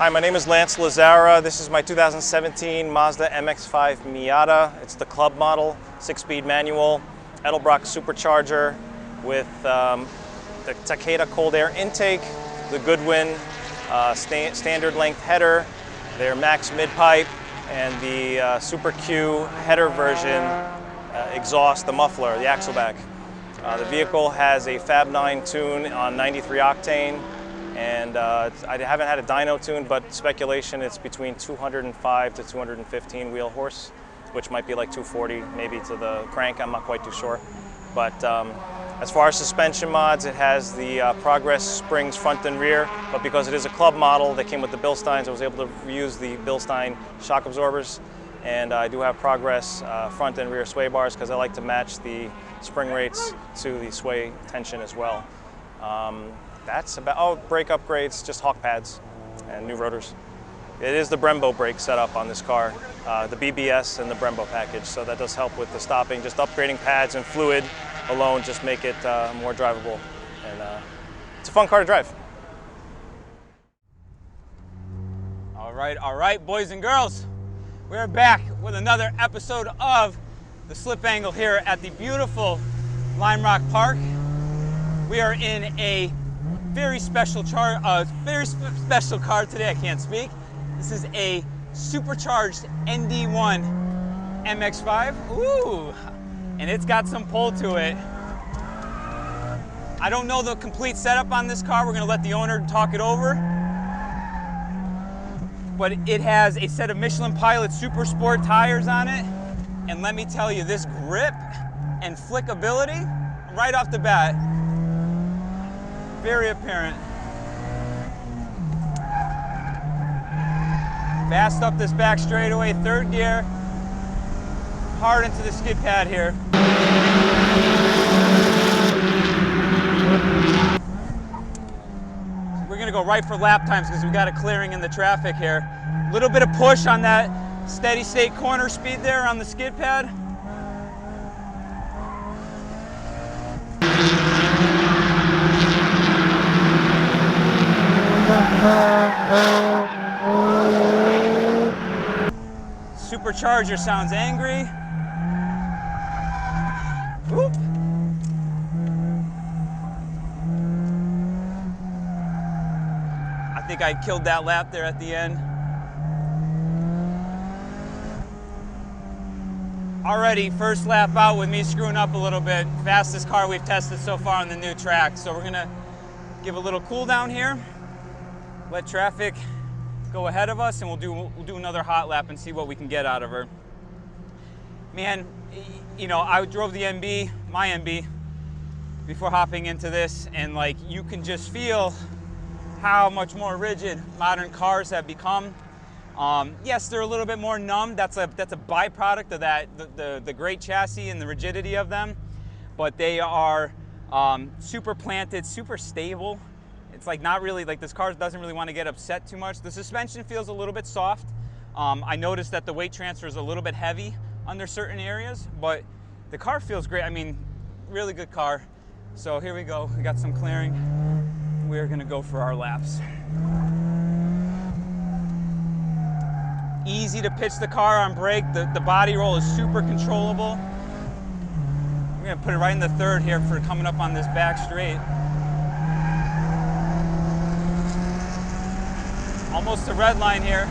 Hi, my name is Lance Lazzara. This is my 2017 Mazda MX-5 Miata. It's the club model, 6-speed manual, Edelbrock supercharger with the Takeda cold air intake, the Goodwin standard length header, their max mid-pipe, and the Super Q header version exhaust, the muffler, the axleback. The vehicle has a Fab 9 tune on 93 octane. And I haven't had a dyno tune, but speculation it's between 205 to 215 wheel horse, which might be like 240 maybe to the crank, I'm not quite too sure. But as far as suspension mods, it has the Progress springs front and rear, but because it is a club model that came with the Bilsteins, I was able to use the Bilstein shock absorbers. And I do have Progress front and rear sway bars because I like to match the spring rates to the sway tension as well. That's about, brake upgrades, just hawk pads and new rotors. It is the Brembo brake setup on this car, the BBS and the Brembo package, so that does help with the stopping. Just upgrading pads and fluid alone just make it more drivable, and it's a fun car to drive. All right, boys and girls, we're back with another episode of the Slip Angle here at the beautiful Lime Rock Park. We are in a very special car today. I can't speak. This is a supercharged ND1 MX-5. Ooh, and it's got some pull to it. I don't know the complete setup on this car. We're gonna let the owner talk it over. But it has a set of Michelin Pilot Super Sport tires on it. And let me tell you, this grip and flickability, right off the bat, very apparent. Fast up this back straightaway, third gear, hard into the skid pad here. We're gonna go right for lap times because we got a clearing in the traffic here. A little bit of push on that steady state corner speed there on the skid pad. Supercharger sounds angry. Whoop. I think I killed that lap there at the end. Alrighty, first lap out with me screwing up a little bit. Fastest car we've tested so far on the new track. So we're gonna give a little cool down here. Let traffic go ahead of us, and we'll do another hot lap and see what we can get out of her. Man, you know, I drove the MB, my MB, before hopping into this, and like you can just feel how much more rigid modern cars have become. Yes, they're a little bit more numb. That's a byproduct of that, the great chassis and the rigidity of them, but they are super planted, super stable. It's like not really, like this car doesn't really want to get upset too much. The suspension feels a little bit soft. I noticed that the weight transfer is a little bit heavy under certain areas, but the car feels great. I mean, really good car. So here we go, we got some clearing. We're gonna go for our laps. Easy to pitch the car on brake. The body roll is super controllable. We're gonna put it right in the third here for coming up on this back straight. Almost the red line here.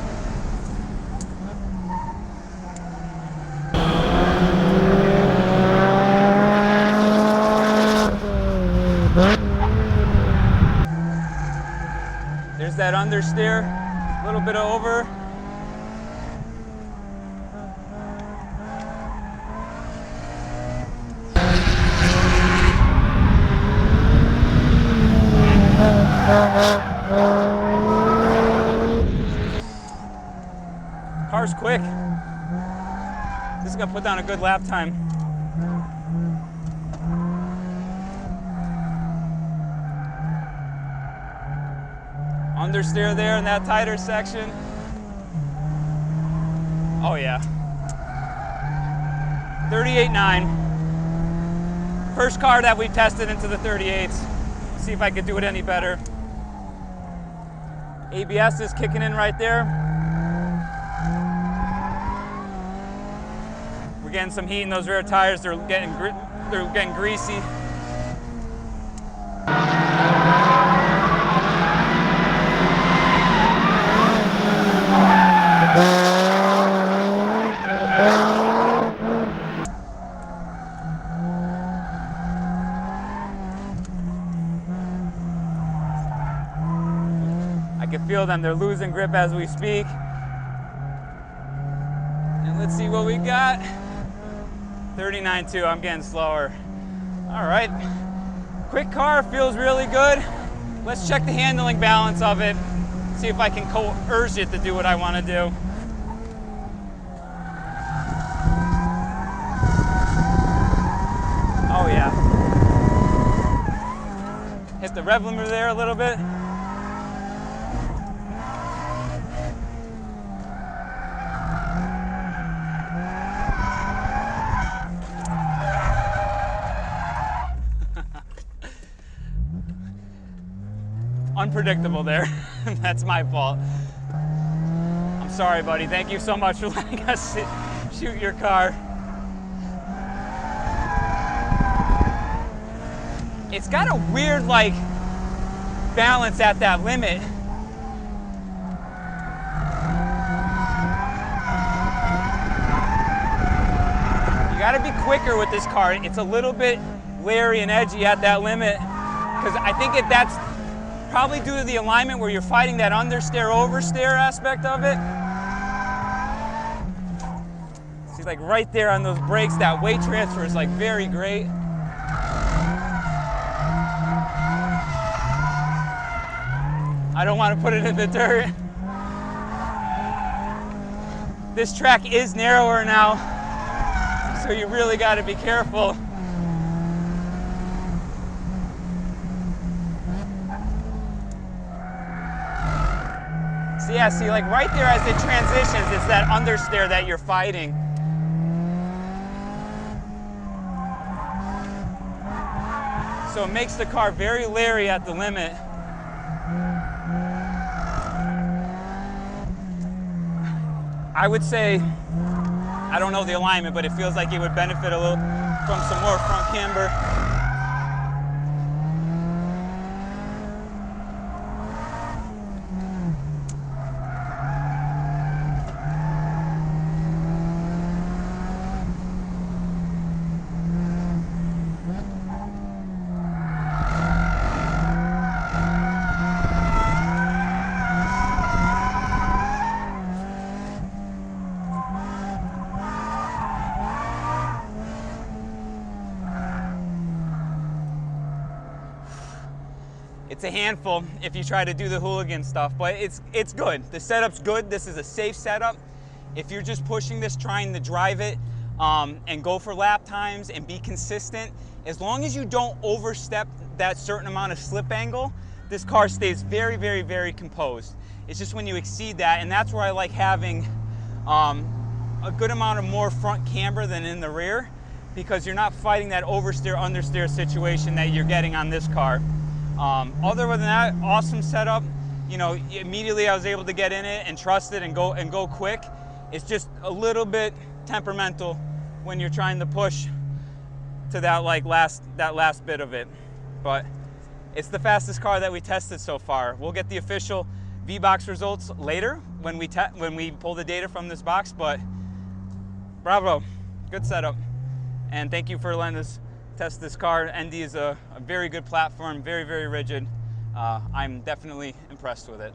There's that understeer, a little bit of over. Car's quick. This is gonna put down a good lap time. Understeer there in that tighter section. Oh yeah. 38.9. First car that we tested into the 38s. See if I could do it any better. ABS is kicking in right there. We're getting some heat in those rear tires. They're getting greasy. I can feel them, they're losing grip as we speak. And let's see what we got. 39.2, I'm getting slower. All right, quick car, feels really good. Let's check the handling balance of it. See if I can coerce it to do what I want to do. Oh yeah. Hit the rev limiter there a little bit. Unpredictable there. That's my fault. I'm sorry, buddy. Thank you so much for letting us shoot your car. It's got a weird, like, balance at that limit. You gotta be quicker with this car. It's a little bit leery and edgy at that limit, because I think that's probably due to the alignment where you're fighting that understeer, oversteer aspect of it. See, like right there on those brakes, that weight transfer is like very great. I don't want to put it in the dirt. This track is narrower now, so you really got to be careful. Yeah, see, like right there as it transitions, it's that understeer that you're fighting. So it makes the car very leery at the limit. I would say, I don't know the alignment, but it feels like it would benefit a little from some more front camber. It's a handful if you try to do the hooligan stuff, but it's good. The setup's good. This is a safe setup. If you're just pushing this, trying to drive it and go for lap times and be consistent, as long as you don't overstep that certain amount of slip angle, this car stays very, very, very composed. It's just when you exceed that, and that's where I like having a good amount of more front camber than in the rear, because you're not fighting that oversteer, understeer situation that you're getting on this car. Other than that, awesome setup. You know, immediately I was able to get in it and trust it and go quick. It's just a little bit temperamental when you're trying to push to that last bit of it. But it's the fastest car that we tested so far. We'll get the official V-Box results later when we pull the data from this box, but bravo, good setup. And thank you for letting us test this car. ND is a very good platform, very, very rigid. I'm definitely impressed with it.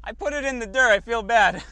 I put it in the dirt, I feel bad.